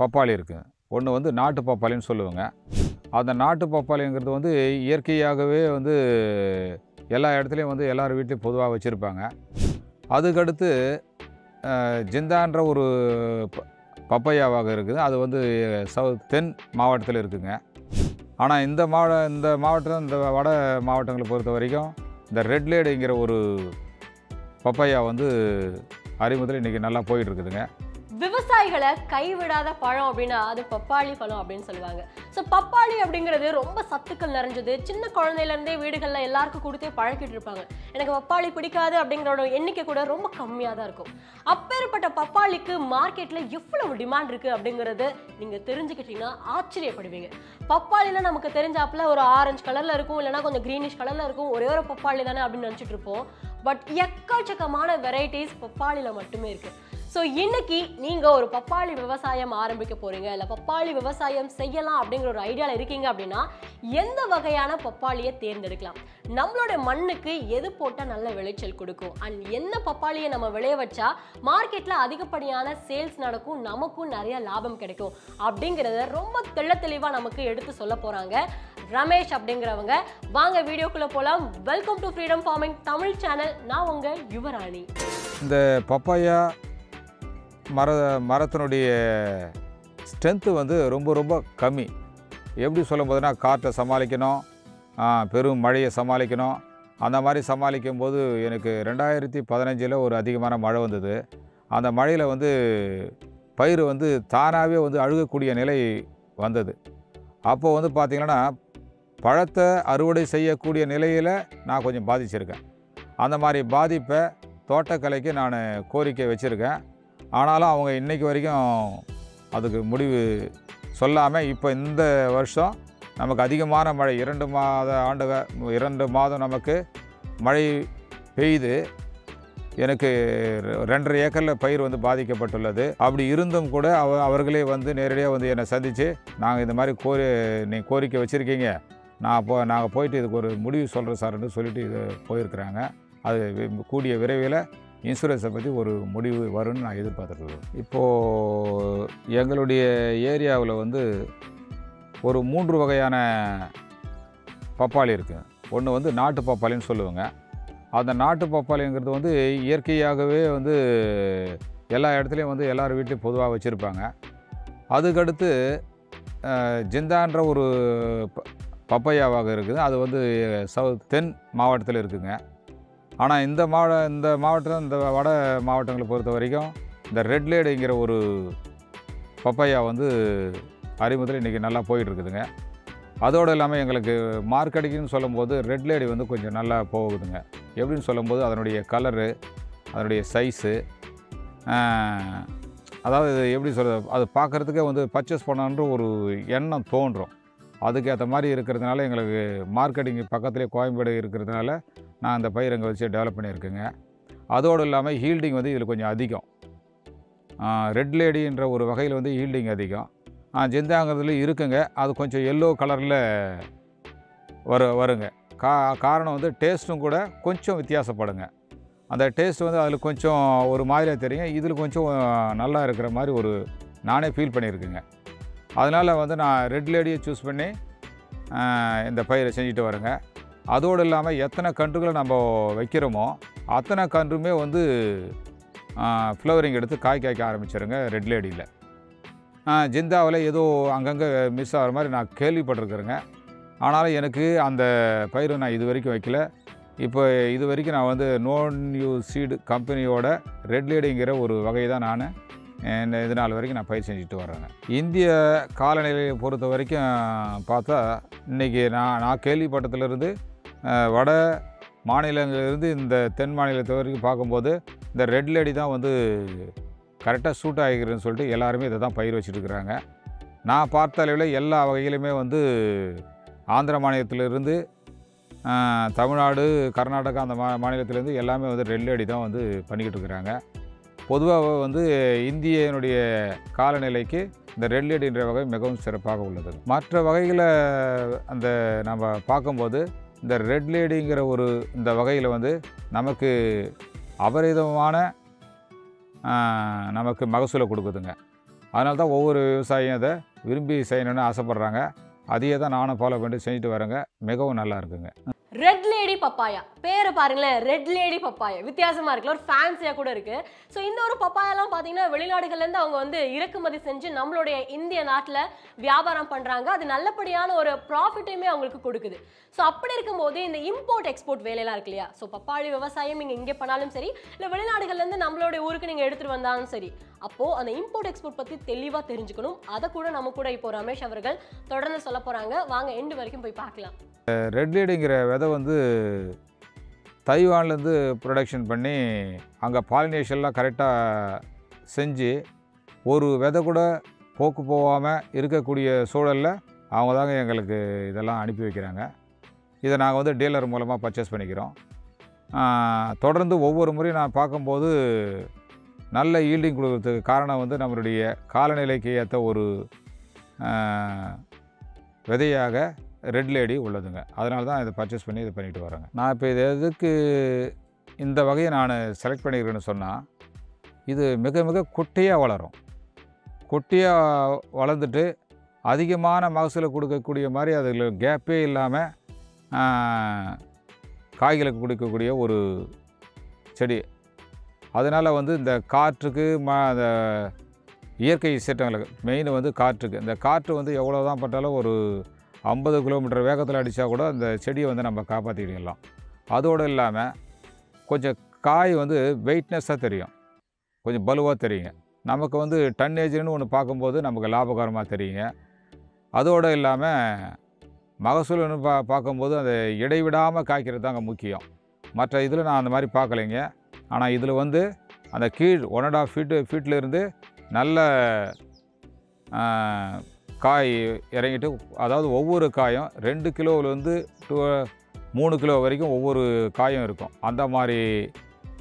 பப்பாளி இருக்குது. ஒன்று வந்து நாட்டு பப்பாளின்னு சொல்லுவாங்க. அந்த நாட்டு பப்பாளிங்கிறது வந்து இயற்கையாகவே வந்து எல்லா இடத்துலையும் வந்து எல்லார் வீட்லேயும் பொதுவாக வச்சுருப்பாங்க. அதுக்கடுத்து ஜிந்தான்ற ஒரு பப்பையாவாக இருக்குது. அது வந்து தென் மாவட்டத்தில் இருக்குதுங்க. ஆனால் இந்த மாவட்டம் இந்த வட மாவட்டங்களை பொறுத்த வரைக்கும் இந்த ரெட் லேடிங்கிற ஒரு பப்பையா வந்து அறிமுகத்தில் இன்றைக்கி நல்லா போயிட்டுருக்குதுங்க. விவசாயிகளை கைவிடாத பழம் அப்படின்னா அது பப்பாளி பழம் அப்படின்னு சொல்லுவாங்க. ஸோ பப்பாளி அப்படிங்கிறது ரொம்ப சத்துக்கள் நிறைஞ்சது. சின்ன குழந்தையிலேருந்தே வீடுகளில் எல்லாருக்கும் கொடுத்தே பழக்கிட்டு இருப்பாங்க. எனக்கு பப்பாளி பிடிக்காது அப்படிங்கிறோட எண்ணிக்கை கூட ரொம்ப கம்மியாக தான் இருக்கும். அப்பேற்பட்ட பப்பாளிக்கு மார்க்கெட்டில் எவ்வளவு டிமாண்ட் இருக்குது அப்படிங்கிறது நீங்கள் தெரிஞ்சுக்கிட்டீங்கன்னா ஆச்சரியப்படுவீங்க. பப்பாளினா நமக்கு தெரிஞ்சாப்புல ஒரு ஆரஞ்சு கலரில் இருக்கும், இல்லைனா கொஞ்சம் க்ரீனிஷ் கலரில் இருக்கும். ஒரே ஒரு பப்பாளி தானே அப்படின்னு நினச்சிட்டு இருப்போம். பட் எக்கச்சக்கமான வெரைட்டிஸ் பப்பாளியில் மட்டுமே இருக்குது. ஸோ இன்னைக்கு நீங்கள் ஒரு பப்பாளி விவசாயம் ஆரம்பிக்க போகிறீங்க, இல்லை பப்பாளி விவசாயம் செய்யலாம் அப்படிங்கிற ஒரு ஐடியாவில் இருக்கீங்க அப்படின்னா எந்த வகையான பப்பாளியை தேர்ந்தெடுக்கலாம், நம்மளோட மண்ணுக்கு எது போட்டால் நல்ல விளைச்சல் கொடுக்கும், அண்ட் என்ன பப்பாளியை நம்ம விளைய வச்சா மார்க்கெட்டில் அதிகப்படியான சேல்ஸ் நடக்கும், நமக்கும் நிறைய லாபம் கிடைக்கும் அப்படிங்கிறத ரொம்ப தெளிவாக நமக்கு எடுத்து சொல்ல போகிறாங்க ரமேஷ் அப்படிங்கிறவங்க. வாங்க வீடியோக்குள்ளே போகலாம். Welcome to freedom farming Tamil channel. நான் உங்கள் யுவராணி. இந்த பப்பாயா மரத்தினுடைய ஸ்ட்ரென்த்து வந்து ரொம்ப கம்மி. எப்படி சொல்லும் போதுனா காற்றை சமாளிக்கணும், பெரும் மழையை சமாளிக்கணும். அந்த மாதிரி சமாளிக்கும் போது எனக்கு 2015 ஒரு அதிகமான மழை வந்தது. அந்த மழையில் வந்து பயிர் வந்து தானாகவே வந்து அழுகக்கூடிய நிலை வந்தது. அப்போது வந்து பார்த்திங்கன்னா பழத்தை அறுவடை செய்யக்கூடிய நிலையில் நான் கொஞ்சம் பாதிச்சிருக்கேன். அந்த மாதிரி பாதிப்பை தோட்டக்கலைக்கு நான் கோரிக்கை வச்சுருக்கேன். ஆனாலும் அவங்க இன்றைக்கு வரைக்கும் அதுக்கு முடிவு சொல்லாமல் இப்போ இந்த வருஷம் நமக்கு அதிகமான மழை 2 மாதம் நமக்கு மழை பெய்து எனக்கு 2.5 ஏக்கரில் பயிர் வந்து பாதிக்கப்பட்டுள்ளது. அப்படி இருந்தும் கூட அவர்களே வந்து நேரடியாக வந்து என்னை சந்தித்து நாங்கள் இந்த மாதிரி நீங்கள் கோரிக்கை வச்சுருக்கீங்க, நாங்கள் போயிட்டு இதுக்கு ஒரு முடிவு சொல்கிறோம் சார்ன்னு சொல்லிட்டு இது போயிருக்கிறாங்க. அது கூடிய விரைவில் இன்சூரன்ஸை பற்றி ஒரு முடிவு வரும்னு நான் எதிர்பார்த்துருக்கேன். இப்போது எங்களுடைய ஏரியாவில் வந்து ஒரு 3 வகையான பப்பாளி இருக்குது. ஒன்று வந்து நாட்டு பப்பாளின்னு சொல்லுவாங்க. அந்த நாட்டு பப்பாளிங்கிறது வந்து இயற்கையாகவே வந்து எல்லா இடத்துலையும் வந்து எல்லார் வீட்லேயும் பொதுவாக வச்சுருப்பாங்க. அதுக்கடுத்து ஜிந்தான்ற ஒரு பப்பையாவாக இருக்குது. அது வந்து தென் மாவட்டத்தில் இருக்குதுங்க. ஆனால் இந்த மாவட்டம் இந்த வட மாவட்டங்களை பொறுத்த வரைக்கும் இந்த ரெட் லேடிங்கிற ஒரு பப்பையா வந்து அறிமுகத்தில் இன்றைக்கி நல்லா போயிட்டுருக்குதுங்க. அதோடு இல்லாமல் எங்களுக்கு மார்க்கெட்டிங்னு சொல்லும்போது ரெட் லேடி வந்து கொஞ்சம் நல்லா போகுதுங்க. எப்படின்னு சொல்லும்போது அதனுடைய கலரு, அதனுடைய சைஸு, அதாவது எப்படி சொல்கிறது, அது பார்க்குறதுக்கே வந்து பர்ச்சேஸ் பண்ணணுன்ற ஒரு எண்ணம் தோன்றும். அதுக்கேற்ற மாதிரி இருக்கிறதுனால எங்களுக்கு மார்க்கெட்டிங் பக்கத்துலேயே கோயம்பேடு இருக்கிறதுனால நான் அந்த பயிர் அங்கே வச்சு டெவலப் பண்ணியிருக்கேங்க. அதோடு இல்லாமல் ஹீல்டிங் வந்து இதில் கொஞ்சம் அதிகம். ரெட் லேடின்ற ஒரு வகையில் வந்து ஹீல்டிங் அதிகம். ஜிந்தாங்கிறதுல இருக்குங்க. அது கொஞ்சம் எல்லோ கலரில் வருங்க. காரணம் வந்து டேஸ்ட்டும் கூட கொஞ்சம் வித்தியாசப்படுங்க. அந்த டேஸ்ட் வந்து அதில் கொஞ்சம் ஒரு மாதிரியாக தெரியும், இதில் கொஞ்சம் நல்லா இருக்கிற மாதிரி நானே ஃபீல் பண்ணியிருக்குங்க. அதனால் வந்து நான் ரெட் லேடியை சூஸ் பண்ணி இந்த பயிரை செஞ்சுட்டு வரேங்க. அதோடு இல்லாமல் எத்தனை கன்றுகளை நம்ம வைக்கிறோமோ அத்தனை கன்றுமே வந்து ஃப்ளவரிங் எடுத்து காய்க்க ஆரம்பிச்சிருங்க ரெட் லேடியில். ஜிந்தாவில் ஏதோ அங்கங்கே மிஸ் ஆகிற மாதிரி நான் கேள்விப்பட்டிருக்கிறேங்க. ஆனாலும் எனக்கு அந்த பயிரை நான் இது வரைக்கும் வைக்கல. இப்போ இது வரைக்கும் நான் வந்து நோன் யூ சீடு கம்பெனியோட ரெட் லேடிங்கிற ஒரு வகை தான் நான் இது நாள் வரைக்கும் நான் பயிர் செஞ்சுட்டு வர்றேங்க. இந்திய காலநிலையை பொறுத்த வரைக்கும் பார்த்தா இன்றைக்கி நான் கேள்விப்பட்டதுலேருந்து வட மாநிலங்களிலிருந்து இந்த தென் மாநிலத்தை வரைக்கும் பார்க்கும்போது இந்த ரெட் லேடி தான் வந்து கரெக்டாக சூட் ஆகிக்கிறேன்னு சொல்லிட்டு எல்லாருமே இதை தான் பயிர் வச்சுட்டுருக்குறாங்க. நான் பார்த்த அளவில் எல்லா வகையிலுமே வந்து ஆந்திர மாநிலத்திலிருந்து தமிழ்நாடு, கர்நாடகா அந்த மாநிலத்திலேருந்து எல்லாமே வந்து ரெட் லேடி தான் வந்து பண்ணிக்கிட்டு இருக்கிறாங்க. பொதுவாக வந்து இந்தியனுடைய காலநிலைக்கு இந்த ரெட் லேடின்ற வகை மிகவும் சிறப்பாக உள்ளது. மற்ற வகைகளை நம்ம பார்க்கும்போது இந்த ரெட் லேடிங்கிற இந்த வகையில் வந்து நமக்கு அபரிதமான நமக்கு மகசூலை கொடுக்குதுங்க. அதனால தான் ஒவ்வொரு விவசாயியும் அதை விரும்பி செய்யணும்னு ஆசைப்பட்றாங்க. அதையே தான் நானும் ஃபாலோ பண்ணிட்டு செஞ்சுட்டு வரேங்க. மிகவும் நல்லா இருக்குங்க. ரெட் லேடி பப்பாயா பேரை பாருங்களேன், ரெட் லேடி பப்பாயா வித்தியாசமா இருக்குல்ல, ஒரு ஃபேன்சியா கூட இருக்கு. ஸோ இந்த ஒரு பப்பாயெல்லாம் பார்த்தீங்கன்னா வெளிநாடுகள்ல இருந்து அவங்க வந்து இறக்குமதி செஞ்சு நம்மளுடைய இந்திய நாட்டில் வியாபாரம் பண்றாங்க. அது நல்லபடியான ஒரு ப்ராஃபிட்டையுமே அவங்களுக்கு கொடுக்குது. ஸோ அப்படி இருக்கும்போது இந்த இம்போர்ட் எக்ஸ்போர்ட் வேலையெல்லாம் இருக்கு இல்லையா, ஸோ பப்பாளி விவசாயம் நீங்கள் இங்கே பண்ணாலும் சரி, இல்லை வெளிநாடுகள்ல இருந்து நம்மளுடைய ஊருக்கு நீங்கள் எடுத்துட்டு வந்தாலும் சரி, அப்போ அந்த இம்போர்ட் எக்ஸ்போர்ட் பத்தி தெளிவாக தெரிஞ்சுக்கணும். அதை கூட நம்ம கூட இப்போ ரமேஷ் அவர்கள் தொடர்ந்து சொல்ல போறாங்க. வாங்க எண்டு வரைக்கும் போய் பார்க்கலாம். ரெட் லேடிங்கிற விதை வந்து தைவான்லேருந்து ப்ரொடக்ஷன் பண்ணி அங்கே பாலினேஷன்லாம் கரெக்டாக செஞ்சு ஒரு விதை கூட போக்கு போகாமல் இருக்கக்கூடிய சூழலில் அவங்க தாங்க எங்களுக்கு இதெல்லாம் அனுப்பி வைக்கிறாங்க. இதை நாங்கள் வந்து டீலர் மூலமாக பர்ச்சேஸ் பண்ணிக்கிறோம். தொடர்ந்து ஒவ்வொரு முறையும் நான் பார்க்கும்போது நல்ல ஈல்டிங் கொடுக்கறதுக்கு காரணம் வந்து நம்மளுடைய காலநிலைக்கு ஏற்ற ஒரு விதையாக ரெட் லேடி உள்ளதுங்க. அதனால தான் இதை பர்ச்சேஸ் பண்ணி இதை பண்ணிட்டு வரேங்க. நான் இப்போ இது எதுக்கு இந்த வகையை நான் செலக்ட் பண்ணிக்கிறேன்னு சொன்னால், இது மிக மிக குட்டியாக வளரும். குட்டியாக வளர்ந்துட்டு அதிகமான மகசூலை கொடுக்கக்கூடிய மாதிரி அதில் கேப்பே இல்லாமல் காய்களுக்கு கொடுக்கக்கூடிய ஒரு செடி. அதனால் வந்து இந்த காற்றுக்கு அந்த இயற்கை சீற்றங்களுக்கு மெயின் வந்து காற்றுக்கு, இந்த காற்று வந்து எவ்வளோ தான் பட்டாலும் ஒரு 50 கிலோமீட்டர் வேகத்தில் அடித்தா கூட அந்த செடியை வந்து நம்ம காப்பாற்றிக்கலாம். அதோடு இல்லாமல் கொஞ்சம் காய் வந்து வெயிட்னஸாக தெரியும், கொஞ்சம் பலுவாக தெரியுங்க. நமக்கு வந்து டன்னேஜ்னு ஒன்று பார்க்கும்போது நமக்கு லாபகரமாக தெரியுங்க. அதோடு இல்லாமல் மகசூல்னு பார்க்கும்போது அதை இடைவிடாமல் காய்க்கிறது தாங்க முக்கியம். மற்ற இதில் நான் அந்த மாதிரி பார்க்கலைங்க. ஆனால் இதில் வந்து அந்த கீழ் 1.5 ஃபீட்லேருந்து நல்ல காய் இறங்கிட்டு, அதாவது ஒவ்வொரு காயும் 2 கிலோவிலேருந்து 3 கிலோ வரைக்கும் ஒவ்வொரு காயும் இருக்கும். அந்த மாதிரி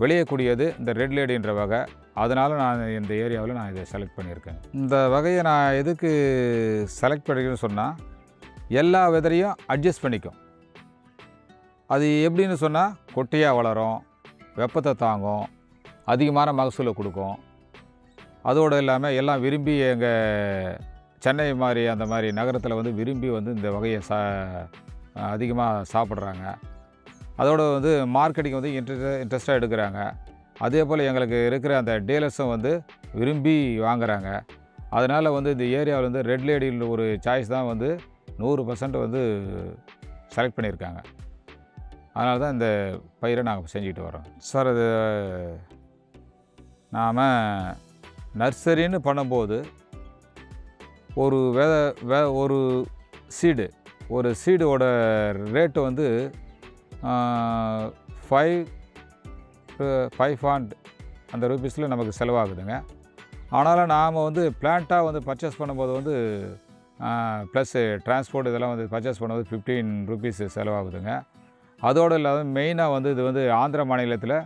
விளையக்கூடியது இந்த ரெட் லேடின்ற வகை. அதனால் நான் இந்த ஏரியாவில் நான் இதை செலக்ட் பண்ணியிருக்கேன். இந்த வகையை நான் எதுக்கு செலக்ட் பண்ணிக்கிறேன்னு சொன்னால், எல்லா விதையும் அட்ஜஸ்ட் பண்ணிக்கும். அது எப்படின்னு சொன்னால், கொட்டையாக வளரும், வெப்பத்தை தாங்கும், அதிகமான மகசூலை கொடுக்கும். அதோடு இல்லாமல் எல்லாம் விரும்பி எங்கள் சென்னை மாதிரி அந்த மாதிரி நகரத்தில் வந்து விரும்பி வந்து இந்த வகையை அதிகமாக சாப்பிட்றாங்க. அதோடு வந்து மார்க்கெட்டிங் வந்து இன்ட்ரெஸ்ட்டாக எடுக்கிறாங்க. அதே போல் எங்களுக்கு இருக்கிற அந்த டீலர்ஸும் வந்து விரும்பி வாங்குகிறாங்க. அதனால் வந்து இந்த ஏரியாவில் வந்து ரெட் லேடியில் ஒரு சாய்ஸ் தான் வந்து 100% வந்து செலக்ட் பண்ணியிருக்காங்க. அதனால தான் இந்த பயிரை நாங்கள் செஞ்சுக்கிட்டு வரோம். சார், இது நாம் நர்சரின்னு பண்ணும்போது ஒரு ஒரு சீடோட ரேட்டு வந்து 5 அந்த ரூபீஸில் நமக்கு செலவாகுதுங்க. ஆனாலும் நாம் வந்து பிளான்ட்டாக வந்து பர்ச்சேஸ் பண்ணும்போது வந்து ப்ளஸ் டிரான்ஸ்போர்ட் இதெல்லாம் வந்து பர்ச்சேஸ் பண்ணும்போது 15 ரூபீஸ் செலவாகுதுங்க. அதோடு இல்லாத மெயினாக வந்து இது வந்து ஆந்திர மாநிலத்தில்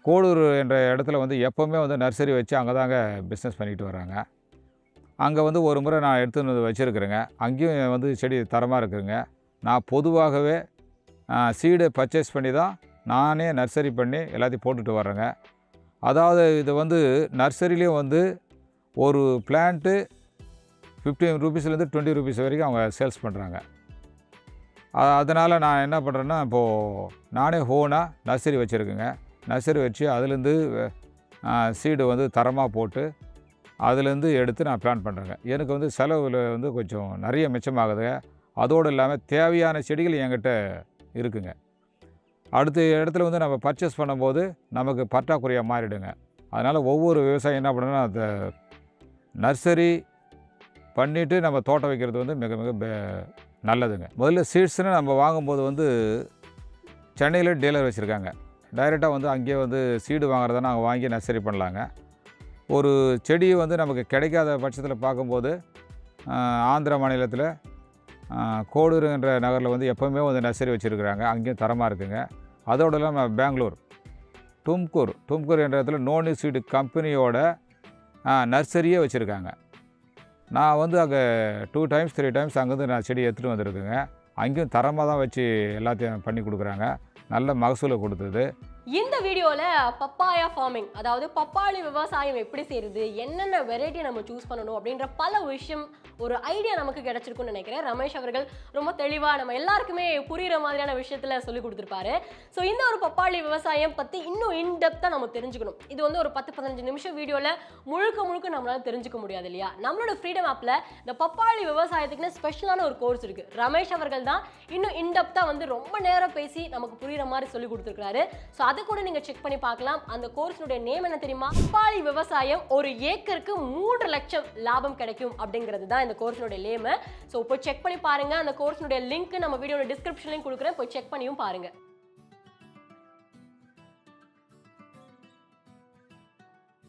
கோடூர் என்ற இடத்துல வந்து எப்போவுமே வந்து நர்சரி வச்சு அங்கே தாங்க பிஸ்னஸ் பண்ணிக்கிட்டு வராங்க. அங்கே வந்து ஒரு முறை நான் எடுத்துன்னு வந்து வச்சுருக்குறேங்க. அங்கேயும் வந்து செடி தரமாக இருக்குதுங்க. நான் பொதுவாகவே சீடை பர்ச்சேஸ் பண்ணி தான் நானே நர்சரி பண்ணி எல்லாத்தையும் போட்டுட்டு வரேங்க. அதாவது இது வந்து நர்சரிலேயும் வந்து ஒரு பிளான்ட்டு 15 ரூபீஸ்லேருந்து 20 ரூபீஸ் வரைக்கும் அவங்க சேல்ஸ் பண்ணுறாங்க. அதனால் நான் என்ன பண்ணுறேன்னா, இப்போது நானே ஓனாக நர்சரி வச்சுருக்கேங்க. நர்சரி வச்சு அதுலேருந்து சீடு வந்து தரமாக போட்டு அதுலேருந்து எடுத்து நான் பிளான் பண்ணுறேங்க. எனக்கு வந்து செலவில் வந்து கொஞ்சம் நிறைய மிச்சமாகுதுங்க. அதோடு இல்லாமல் தேவையான செடிகள் என்கிட்ட இருக்குங்க. அடுத்த இடத்துல வந்து நம்ம பர்ச்சேஸ் பண்ணும்போது நமக்கு பற்றாக்குறையாக மாறிடுங்க. அதனால் ஒவ்வொரு விவசாயம் என்ன பண்ணுன்னா, அந்த நர்சரி பண்ணிவிட்டு நம்ம தோட்டம் வைக்கிறது வந்து மிக மிக நல்லதுங்க. முதல்ல சீட்ஸ்னு நம்ம வாங்கும்போது வந்து சென்னையில் டீலர் வச்சுருக்காங்க. டைரெக்டாக வந்து அங்கேயே வந்து சீடு வாங்குறத நாங்கள் வாங்கி நர்சரி பண்ணலாங்க. ஒரு செடி வந்து நமக்கு கிடைக்காத பட்சத்தில் பார்க்கும்போது ஆந்திர மாநிலத்தில் கோடூர் என்ற நகரில் வந்து எப்போவுமே வந்து நர்சரி வச்சுருக்குறாங்க. அங்கேயும் தரமாக இருக்குங்க. அதோடு இல்லாமல் பெங்களூர் தும்கூர் என்ற இடத்துல நோனி சீடு கம்பெனியோட நர்சரியே வச்சுருக்காங்க. நான் வந்து அங்கே 2 டைம்ஸ் 3 டைம்ஸ் அங்கேருந்து நான் செடி எடுத்துகிட்டு வந்திருக்குங்க. அங்கேயும் தரமாக தான் வச்சு எல்லாத்தையும் பண்ணி கொடுக்குறாங்க. நல்ல மகசூலை கொடுத்தது. இந்த வீடியோல பப்பாயா ஃபார்மிங், அதாவது பப்பாளி விவசாயம் எப்படி செய்யறது, என்னென்ன வெரைட்டி நம்ம சூஸ் பண்ணணும் அப்படின்ற பல விஷயம் ஒரு ஐடியா நமக்கு கிடைச்சிருக்கும்னு நினைக்கிறேன். ரமேஷ் அவர்கள் ரொம்ப தெளிவா நம்ம எல்லாருக்குமே புரியுற மாதிரியான விஷயத்துல சொல்லி கொடுத்துருப்பாரு. ஸோ இந்த ஒரு பப்பாளி விவசாயம் பத்தி இன்னும் இன்டெப்தா நம்ம தெரிஞ்சுக்கணும். இது வந்து ஒரு 10-15 நிமிஷம் வீடியோல முழுக்க நம்மளால தெரிஞ்சுக்க முடியாது இல்லையா? நம்மளோட ஃப்ரீடம் ஆப்ல இந்த பப்பாளி விவசாயத்துக்குன்னு ஸ்பெஷலான ஒரு கோர்ஸ் இருக்கு. ரமேஷ் அவர்கள் தான் இன்னும் இன்டெப்தா வந்து ரொம்ப நேரம் பேசி நமக்கு புரியுற மாதிரி சொல்லி கொடுத்துருக்காரு. ஸோ அதை கூட நீங்க செக் பண்ணி பார்க்கலாம். அந்த கோர்ஸுடைய நேம் என்ன தெரியுமா? பப்பாளி விவசாயம் ஒரு ஏக்கருக்கு 3 லட்சம் லாபம் கிடைக்கும் அப்படிங்கிறது தான் இந்த கோர்ஸுடைய நேம். ஸோ போய் செக் பண்ணி பாருங்க. அந்த கோர்ஸுடைய லிங்க் நம்ம வீடியோட டிஸ்கிரிப்ஷன்லையும் கொடுக்குறேன், போய் செக் பண்ணியும் பாருங்க.